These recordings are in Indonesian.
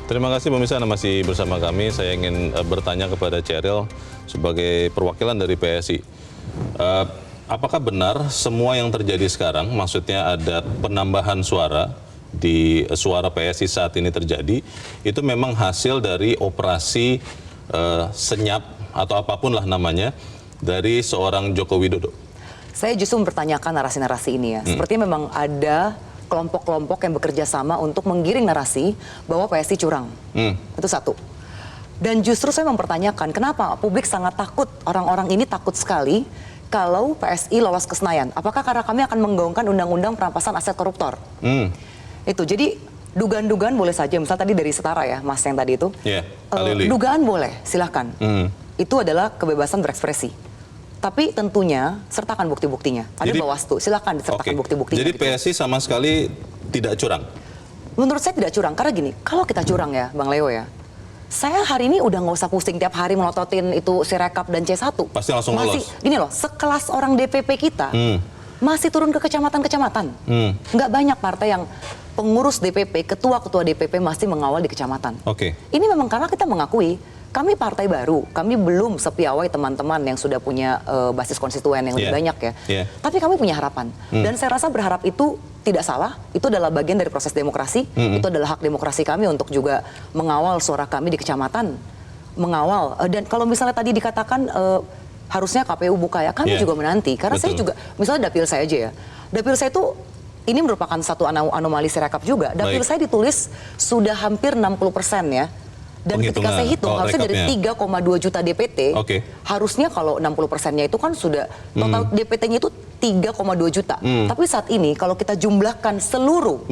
Terima kasih pemirsa, Anda masih bersama kami. Saya ingin bertanya kepada Cheryl sebagai perwakilan dari PSI. Apakah benar semua yang terjadi sekarang, maksudnya ada penambahan suara di suara PSI saat ini terjadi, itu memang hasil dari operasi senyap atau apapun lah namanya dari seorang Joko Widodo? Saya justru mempertanyakan narasi-narasi ini ya. Sepertinya memang ada kelompok-kelompok yang bekerja sama untuk menggiring narasi bahwa PSI curang. Itu satu. Dan justru saya mempertanyakan kenapa publik sangat takut, orang-orang ini takut sekali kalau PSI lolos ke Senayan. Apakah karena kami akan menggaungkan undang-undang perampasan aset koruptor? Itu, jadi dugaan-dugaan boleh saja, misalnya tadi dari Setara ya, Mas yang tadi itu. Dugaan boleh, silahkan. Itu adalah kebebasan berekspresi. Tapi tentunya sertakan bukti-buktinya. Ada Bawaslu, silakan disertakan bukti-buktinya. Jadi PSI sama sekali tidak curang? Menurut saya tidak curang, karena gini, kalau kita curang ya Bang Leo ya, saya hari ini udah nggak usah pusing tiap hari melototin itu Sirekap dan C1. Pasti langsung lolos. Gini loh, sekelas orang DPP kita masih turun ke kecamatan-kecamatan. Nggak banyak partai yang pengurus DPP, ketua-ketua DPP masih mengawal di kecamatan. Ini memang karena kita mengakui, kami partai baru, kami belum sepiawai teman-teman yang sudah punya basis konstituen yang lebih banyak ya. Tapi kami punya harapan. Dan saya rasa berharap itu tidak salah, itu adalah bagian dari proses demokrasi, itu adalah hak demokrasi kami untuk juga mengawal suara kami di kecamatan. Mengawal, dan kalau misalnya tadi dikatakan harusnya KPU buka ya, kami juga menanti. Karena saya juga, misalnya dapil saya aja ya, dapil saya itu ini merupakan satu anomali Sirekap juga. Dapil saya ditulis sudah hampir 60% ya. Dan ketika saya hitung, harusnya dari 3,2 juta DPT, harusnya kalau 60%-nya itu kan sudah, total DPT-nya itu 3,2 juta. Tapi saat ini, kalau kita jumlahkan seluruh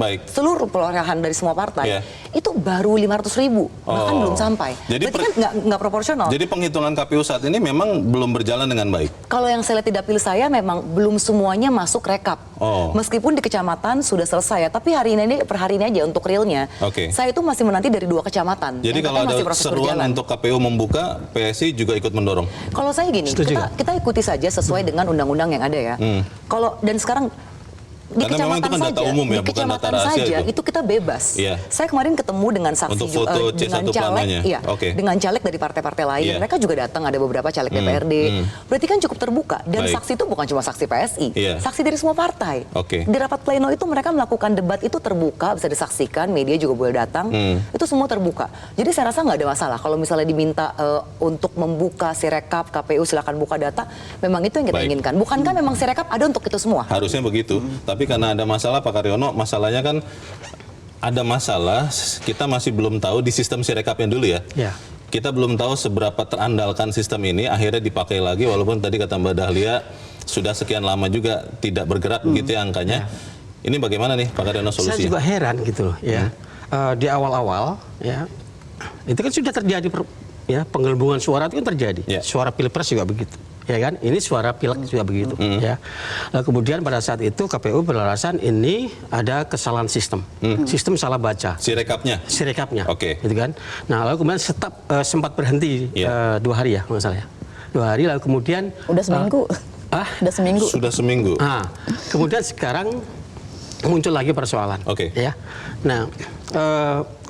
perolehan dari semua partai, itu baru 500.000, bahkan belum sampai. Jadi berarti kan nggak proporsional. Jadi penghitungan KPU saat ini memang belum berjalan dengan baik? Kalau yang saya lihat di dapil saya, memang belum semuanya masuk rekap. Meskipun di kecamatan sudah selesai ya, tapi hari ini per hari ini aja untuk realnya, saya itu masih menanti dari 2 kecamatan. Jadi kalau ada seruan untuk KPU membuka, PSI juga ikut mendorong? Kalau saya gini, kita ikuti saja sesuai dengan undang-undang yang ada ya. Kalau dan sekarang di karena kecamatan saja, data umum ya, di kecamatan saja itu kita bebas. Saya kemarin ketemu dengan saksi dengan caleg, dengan caleg dari partai-partai lain. Mereka juga datang, ada beberapa caleg DPRD. Berarti kan cukup terbuka. Dan saksi itu bukan cuma saksi PSI, saksi dari semua partai. Di rapat pleno itu mereka melakukan debat itu terbuka, bisa disaksikan, media juga boleh datang. Itu semua terbuka. Jadi saya rasa nggak ada masalah. Kalau misalnya diminta untuk membuka Sirekap, KPU silakan buka data. Memang itu yang kita inginkan. Bukankah memang Sirekap ada untuk itu semua? Harusnya begitu. Tapi karena ada masalah Pak Karyono, masalahnya kan ada masalah, kita masih belum tahu di sistem Sirekapnya dulu ya. Kita belum tahu seberapa terandalkan sistem ini, akhirnya dipakai lagi walaupun tadi kata Mbak Dahlia sudah sekian lama juga tidak bergerak begitu ya angkanya. Ini bagaimana nih Pak Karyono solusinya? Saya juga heran gitu loh ya. Di awal-awal ya, itu kan sudah terjadi penggelembungan suara itu kan terjadi. Suara Pilpres juga begitu. Ya kan, ini suara pilek juga begitu. Ya. Lalu kemudian pada saat itu KPU beralasan ini ada kesalahan sistem, sistem salah baca. Sirekapnya. Gitu kan. Nah lalu kemudian sempat berhenti 2 hari ya, masalahnya. 2 hari lalu kemudian. Udah seminggu. Sudah seminggu. Nah, kemudian sekarang muncul lagi persoalan. Ya. Nah.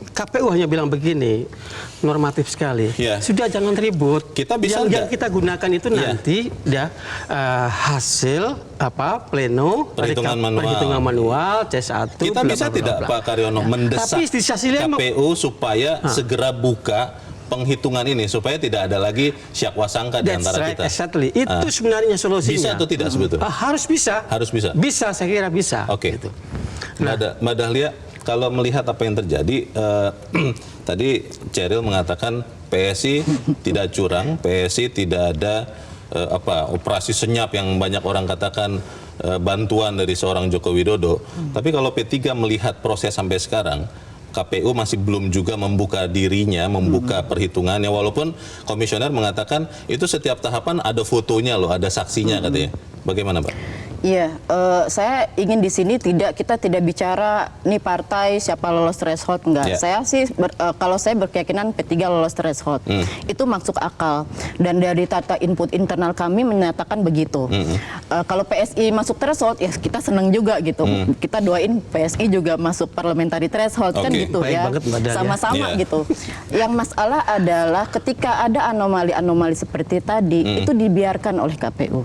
KPU hanya bilang begini, normatif sekali. Sudah jangan ribut. Kita bisa yang kita gunakan itu nanti hasil pleno perhitungan manual C1. Kita bisa tidak Pak Karyono mendesak KPU supaya segera buka penghitungan ini supaya tidak ada lagi syak wasangka di antara kita. Itu sebenarnya solusinya. Bisa atau tidak sebetulnya? Harus bisa. Bisa, saya kira bisa. Gitu. Mbak Dahlia, kalau melihat apa yang terjadi, tadi Cheryl mengatakan PSI tidak curang, PSI tidak ada operasi senyap yang banyak orang katakan bantuan dari seorang Joko Widodo. Tapi kalau P3 melihat proses sampai sekarang, KPU masih belum juga membuka dirinya, membuka perhitungannya, walaupun komisioner mengatakan itu setiap tahapan ada fotonya loh, ada saksinya katanya. Bagaimana Pak? Iya, saya ingin di sini kita tidak bicara nih partai siapa lolos threshold enggak. Yeah. Saya sih kalau saya berkeyakinan P3 lolos threshold. Itu masuk akal dan dari data input internal kami menyatakan begitu. Kalau PSI masuk threshold ya kita senang juga gitu. Kita doain PSI juga masuk parliamentary threshold kan gitu. Baik Ya. banget, Mbak Dahlia. Sama-sama Yeah. gitu. Yang masalah adalah ketika ada anomali-anomali seperti tadi itu dibiarkan oleh KPU.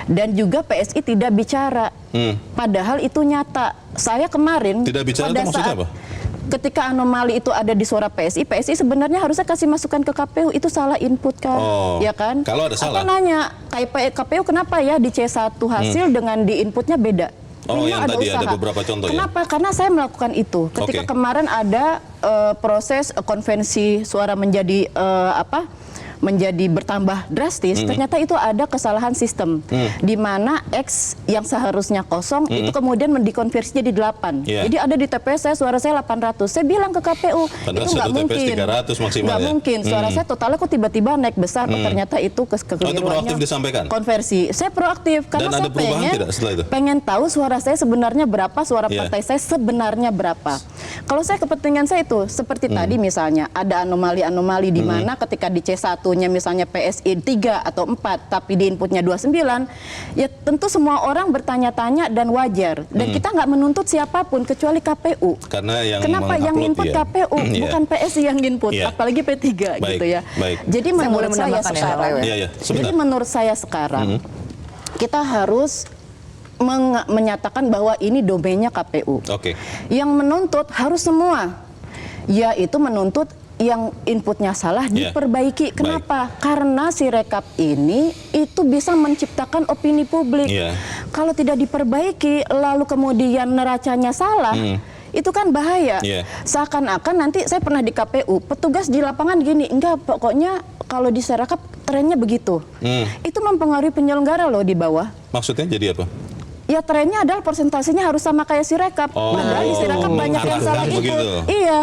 Dan juga PSI tidak bicara, padahal itu nyata. Saya kemarin Tidak bicara itu maksudnya apa? ketika anomali itu ada di suara PSI, PSI sebenarnya harusnya kasih masukan ke KPU, itu salah input kan, ya kan? Kalau ada salah. Apa nanya, KPU kenapa ya di C1 hasil dengan di inputnya beda? Oh, Memang yang tadi ada usaha. beberapa contoh ya? Kenapa? Karena saya melakukan itu. Ketika kemarin ada proses konvensi suara menjadi menjadi bertambah drastis, ternyata itu ada kesalahan sistem di mana X yang seharusnya kosong itu kemudian dikonversi jadi 8. Yeah. Jadi ada di TPS saya suara saya 800. Saya bilang ke KPU Padahal itu nggak satu TPS mungkin. 300 maksimal Nggak ya? mungkin. Suara saya totalnya kok tiba-tiba naik besar. Ternyata itu kekeliruannya. itu proaktif disampaikan? Konversi. Saya proaktif karena Dan ada saya perubahan tidak setelah itu? pengen tahu suara saya sebenarnya berapa, suara Yeah. partai saya sebenarnya berapa. Kalau saya kepentingan saya itu seperti tadi misalnya ada anomali-anomali di mana ketika di C1-nya misalnya PSI 3 atau 4 tapi di inputnya 29, ya tentu semua orang bertanya-tanya dan wajar. Dan kita nggak menuntut siapapun kecuali KPU. Karena yang Kenapa yang mengupload input ya? KPU bukan PSI yang input, Iya. apalagi P3 Baik, gitu ya. baik. Jadi Saya boleh menurut saya menambahkan ya, sekarang, Lewe? Iya, sebentar. jadi menurut saya sekarang kita harus menyatakan bahwa ini domainnya KPU. Oke. Yang menuntut harus semua, yaitu menuntut yang inputnya salah Ya. diperbaiki. Kenapa? Karena si rekap ini itu bisa menciptakan opini publik. Ya. Kalau tidak diperbaiki, lalu kemudian neracanya salah, itu kan bahaya. Ya. Seakan-akan nanti saya pernah di KPU, petugas di lapangan gini, enggak, pokoknya kalau di Sirekap trennya begitu. Itu mempengaruhi penyelenggara loh di bawah. Maksudnya jadi apa? Ya trennya adalah persentasenya harus sama kayak Sirekap. Padahal di Sirekap banyak yang salah mengarahkan input. begitu. Iya.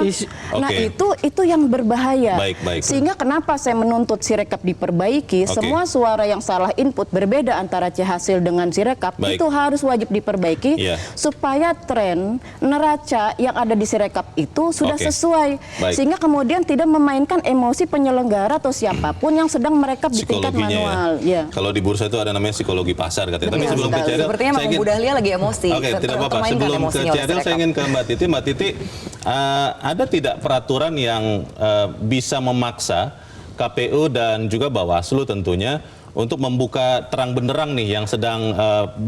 Nah Oke. itu yang berbahaya. Baik, baik. Sehingga kenapa saya menuntut Sirekap diperbaiki? Oke. Semua suara yang salah input berbeda antara C hasil dengan Sirekap Baik. itu harus wajib diperbaiki Iya. supaya tren neraca yang ada di Sirekap itu sudah Oke. sesuai. Baik. Sehingga kemudian tidak memainkan emosi penyelenggara atau siapapun yang sedang merekap di tingkat Psikologinya manual. ya. Ya. Kalau di bursa itu ada namanya psikologi pasar katanya. Tapi Betul sebelum ke sekali. Ceril, Sepertinya saya Mang ingin- Bu Dahlia lagi emosi. Oke, tidak apa-apa. Termainkan Sebelum ke emosinya oleh Ceril, saya Sirekap. ingin ke Mbak Titi. Mbak Titi, ada tidak peraturan yang bisa memaksa KPU dan juga Bawaslu tentunya untuk membuka terang benderang nih yang sedang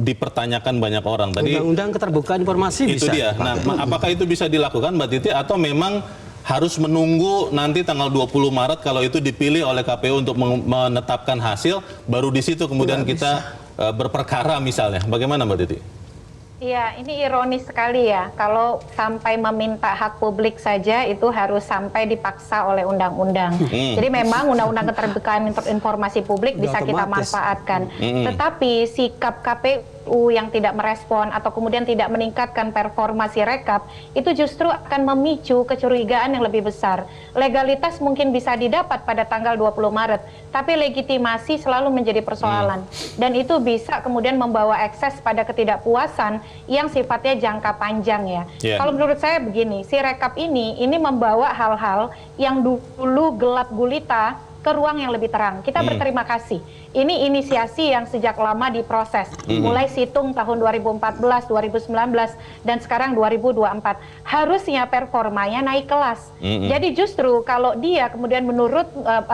dipertanyakan banyak orang tadi? Undang-undang keterbukaan informasi Itu bisa. dia. Nah, apakah itu bisa dilakukan Mbak Titi atau memang harus menunggu nanti tanggal 20 Maret kalau itu dipilih oleh KPU untuk menetapkan hasil, baru di situ kemudian kita berperkara misalnya. Bagaimana Mbak Titi? Iya, ini ironis sekali ya. Kalau sampai meminta hak publik saja itu harus sampai dipaksa oleh undang-undang. Jadi memang undang-undang keterbukaan informasi publik bisa kita otomatis. manfaatkan. Tetapi sikap KPU yang tidak merespon atau kemudian tidak meningkatkan performa Sirekap itu justru akan memicu kecurigaan yang lebih besar. Legalitas mungkin bisa didapat pada tanggal 20 Maret, tapi legitimasi selalu menjadi persoalan. Dan itu bisa kemudian membawa ekses pada ketidakpuasan yang sifatnya jangka panjang ya. Yeah. Kalau menurut saya begini, Sirekap ini membawa hal-hal yang dulu gelap gulita ke ruang yang lebih terang. Kita berterima kasih. Ini inisiasi yang sejak lama diproses. Mulai situng tahun 2014, 2019, dan sekarang 2024. Harusnya performanya naik kelas. Jadi justru kalau dia kemudian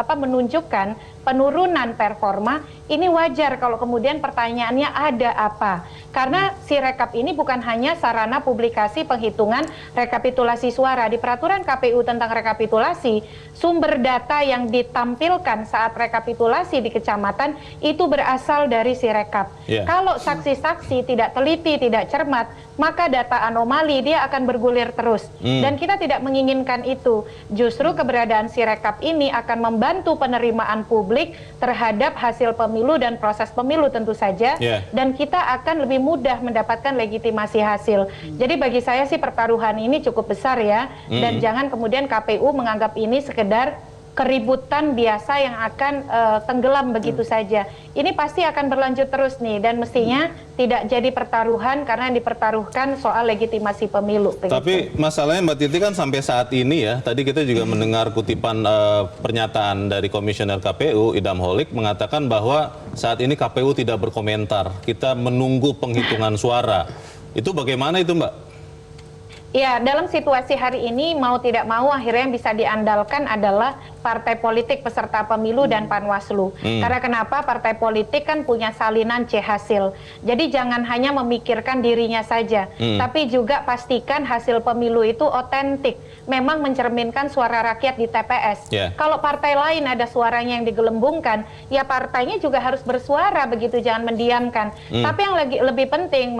menunjukkan penurunan performa, ini wajar kalau kemudian pertanyaannya ada apa. Karena Sirekap ini bukan hanya sarana publikasi penghitungan rekapitulasi suara. Di peraturan KPU tentang rekapitulasi, sumber data yang ditampilkan saat rekapitulasi di kecamatan itu berasal dari Sirekap. Yeah. Kalau saksi-saksi tidak teliti, tidak cermat, maka data anomali dia akan bergulir terus. Dan kita tidak menginginkan itu. Justru keberadaan Sirekap ini akan membantu penerimaan publik terhadap hasil pemilu dan proses pemilu tentu saja. Yeah. Dan kita akan lebih mudah mendapatkan legitimasi hasil. Jadi bagi saya sih pertaruhan ini cukup besar ya. Dan jangan kemudian KPU menganggap ini sekedar keributan biasa yang akan tenggelam begitu saja. Ini pasti akan berlanjut terus nih, dan mestinya tidak jadi pertaruhan karena yang dipertaruhkan soal legitimasi pemilu. Begitu. Tapi masalahnya Mbak Titi kan sampai saat ini ya, tadi kita juga mendengar kutipan pernyataan dari Komisioner KPU Idam Holik mengatakan bahwa saat ini KPU tidak berkomentar, kita menunggu penghitungan suara. Itu bagaimana itu Mbak? Ya, dalam situasi hari ini mau tidak mau akhirnya yang bisa diandalkan adalah partai politik peserta pemilu dan Panwaslu. Karena kenapa? Partai politik kan punya salinan C hasil. Jadi jangan hanya memikirkan dirinya saja, tapi juga pastikan hasil pemilu itu otentik, memang mencerminkan suara rakyat di TPS. Kalau partai lain ada suaranya yang digelembungkan, ya partainya juga harus bersuara begitu, jangan mendiamkan. Tapi yang lebih penting,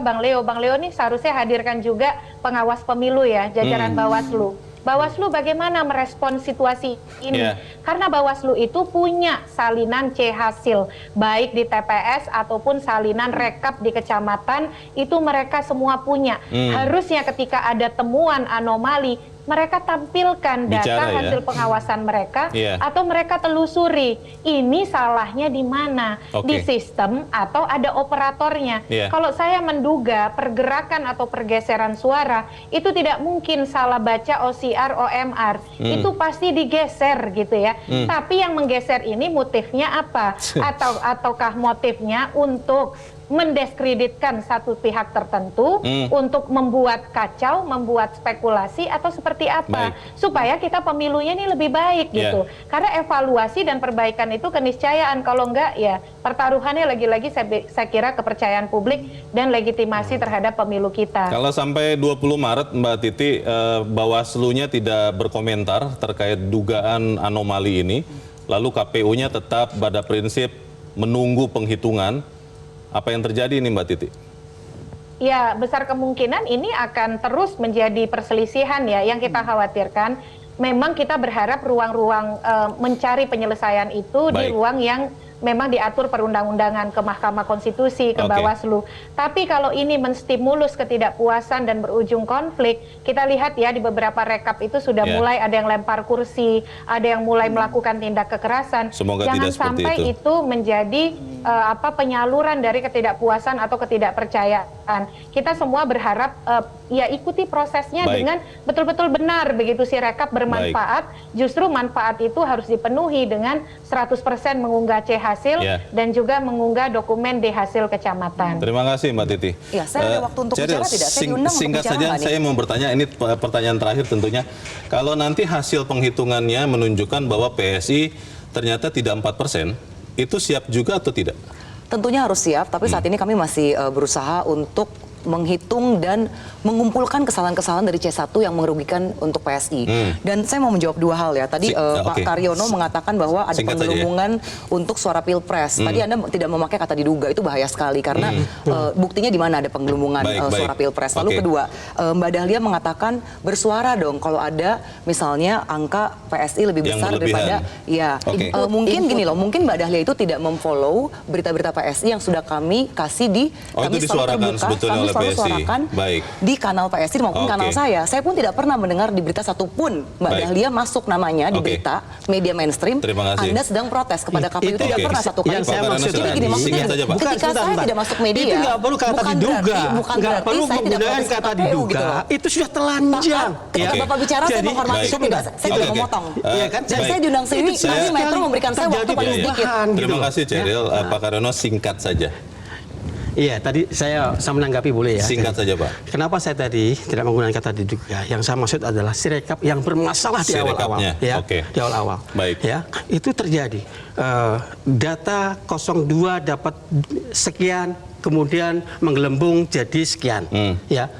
Bang Leo ini seharusnya hadirkan juga pengawas pemilu ya, jajaran Bawaslu. Bawaslu bagaimana merespon situasi ini? Karena Bawaslu itu punya salinan C hasil, baik di TPS ataupun salinan rekap di kecamatan, itu mereka semua punya. Harusnya ketika ada temuan anomali, mereka tampilkan data hasil pengawasan mereka, atau mereka telusuri ini salahnya di mana, di sistem atau ada operatornya. Kalau saya menduga pergerakan atau pergeseran suara itu tidak mungkin salah baca OCR, OMR, itu pasti digeser gitu ya. Tapi yang menggeser ini motifnya apa? Ataukah motifnya untuk mendiskreditkan satu pihak tertentu, untuk membuat kacau, membuat spekulasi, atau seperti apa, supaya kita pemilunya ini lebih baik gitu. Karena evaluasi dan perbaikan itu keniscayaan, kalau enggak ya pertaruhannya lagi-lagi saya kira kepercayaan publik dan legitimasi terhadap pemilu kita. Kalau sampai 20 Maret Mbak Titi, Bawaslu-nya tidak berkomentar terkait dugaan anomali ini, lalu KPU-nya tetap pada prinsip menunggu penghitungan, apa yang terjadi ini Mbak Titi? Ya, besar kemungkinan ini akan terus menjadi perselisihan ya. Yang kita khawatirkan, memang kita berharap ruang-ruang mencari penyelesaian itu di ruang yang memang diatur perundang-undangan, ke Mahkamah Konstitusi, ke Bawaslu. Tapi kalau ini menstimulus ketidakpuasan dan berujung konflik, kita lihat ya di beberapa rekap itu sudah mulai ada yang lempar kursi, ada yang mulai melakukan tindak kekerasan. Semoga jangan tidak sampai itu menjadi penyaluran dari ketidakpuasan atau ketidakpercayaan. Kita semua berharap ya ikuti prosesnya dengan betul-betul benar, begitu si rekap bermanfaat. Justru manfaat itu harus dipenuhi dengan 100% mengunggah C hasil dan juga mengunggah dokumen di hasil kecamatan. Terima kasih Mbak Titi. Ya, saya ada waktu untuk bicara tidak? Saya diundang untuk singkat bicara saja, nggak nih? saya mau bertanya, ini pertanyaan terakhir tentunya. Kalau nanti hasil penghitungannya menunjukkan bahwa PSI ternyata tidak 4%, itu siap juga atau tidak? Tentunya harus siap, tapi saat ini kami masih berusaha untuk menghitung dan mengumpulkan kesalahan-kesalahan dari C1 yang merugikan untuk PSI. Dan saya mau menjawab dua hal ya. Tadi Pak Karyono mengatakan bahwa ada penggelembungan untuk suara Pilpres. Tadi Anda tidak memakai kata diduga, itu bahaya sekali karena buktinya di mana ada penggelembungan suara Pilpres. Lalu kedua, Mbak Dahlia mengatakan bersuara dong kalau ada misalnya angka PSI lebih besar daripada mungkin gini loh, mungkin Mbak Dahlia itu tidak memfollow berita-berita PSI yang sudah kami kasih di kami selalu terbuka, kami selalu suarakan di kanal PSI maupun kanal saya. Saya pun tidak pernah mendengar di berita satupun Mbak Dahlia masuk namanya di berita media mainstream. Anda sedang protes kepada KPU, tidak pernah satu kali. Jadi gini, maksudnya ketika saya tidak masuk media, itu nggak perlu kata diduga, nggak perlu menggunakan kata diduga, itu sudah telanjang. Ketika Bapak bicara, saya menghormati, saya tidak memotong. Dan saya diundang sini, nanti Metro memberikan saya waktu paling sedikit. Terima kasih Ceril. Pak Karyono, singkat saja. Iya, tadi saya menanggapi boleh ya. Singkat saja Pak. Kenapa saya tadi tidak menggunakan kata diduga? Yang saya maksud adalah sirekap yang bermasalah di awal-awal. Ya, di awal-awal. Ya, itu terjadi. Data 02 dapat sekian, kemudian menggelembung jadi sekian. Ya.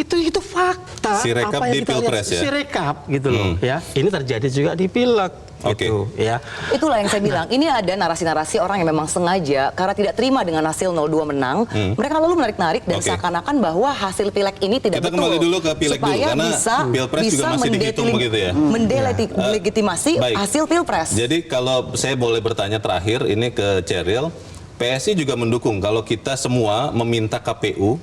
Itu fakta. Sirekap apa yang di kita Pilpres lihat, ya. Sirekap gitu loh ya. Ini terjadi juga di Pileg. Gitu, ya. Itulah yang saya bilang. Ini ada narasi-narasi orang yang memang sengaja karena tidak terima dengan hasil 02 menang, mereka lalu menarik-narik dan seakan-akan bahwa hasil Pileg ini tidak betul. Kita kembali dulu ke Pileg dulu karena Pilpres juga masih dihitung begitu ya. Mendelegitimasi hasil Pilpres. Jadi kalau saya boleh bertanya terakhir ini ke Ceril, PSI juga mendukung kalau kita semua meminta KPU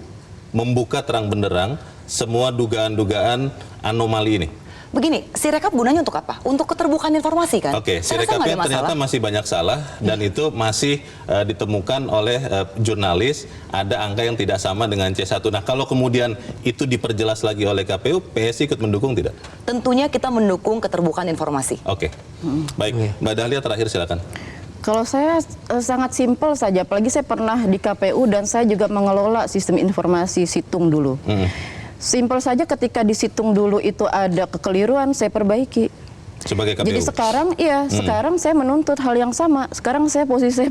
membuka terang benderang semua dugaan-dugaan anomali ini. begini, Sirekap gunanya untuk apa? Untuk keterbukaan informasi kan? Oke, Saya rasa nggak Sirekapnya ada ternyata masalah. masih banyak salah dan itu masih ditemukan oleh jurnalis, ada angka yang tidak sama dengan C1. Nah, kalau kemudian itu diperjelas lagi oleh KPU, PSI ikut mendukung tidak? Tentunya kita mendukung keterbukaan informasi. Oke, baik. Mbak Dahlia terakhir silakan. Kalau saya sangat simpel saja, apalagi saya pernah di KPU dan saya juga mengelola sistem informasi situng dulu. Simpel saja ketika di situng dulu itu ada kekeliruan, saya perbaiki. Sebagai KPU? Jadi sekarang, sekarang saya menuntut hal yang sama. Sekarang saya posisi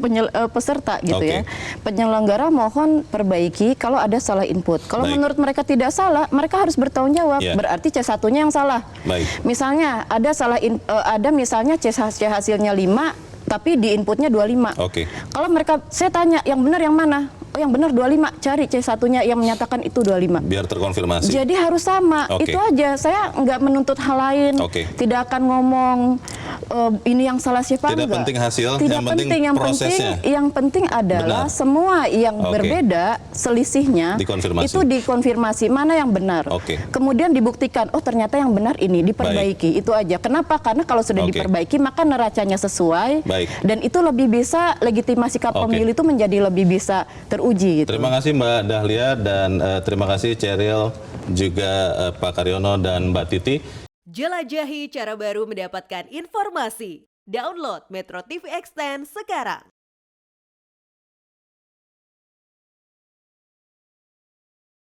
peserta gitu ya. Penyelenggara mohon perbaiki kalau ada salah input. Kalau menurut mereka tidak salah, mereka harus bertanggung jawab. Berarti C1-nya yang salah. Misalnya ada ada misalnya C hasilnya 5, tapi di inputnya 25. Kalau mereka, saya tanya, yang benar yang mana? Oh, yang benar 25, cari C1-nya yang menyatakan itu 25. Biar terkonfirmasi. Jadi harus sama, itu aja. Saya nggak menuntut hal lain, tidak akan ngomong ini yang salah siapa, tidak enggak. penting hasil, tidak yang penting prosesnya. Yang penting adalah semua yang berbeda, selisihnya, dikonfirmasi. itu dikonfirmasi, mana yang benar. Kemudian dibuktikan, oh ternyata yang benar ini, diperbaiki, itu aja. Kenapa? Karena kalau sudah diperbaiki, maka neracanya sesuai, dan itu lebih bisa, legitimasi pemilu itu menjadi lebih bisa teruji. Gitu. Terima kasih Mbak Dahlia dan terima kasih Cheryl, juga Pak Karyono dan Mbak Titi. Jelajahi cara baru mendapatkan informasi. Download Metro TV Extend sekarang.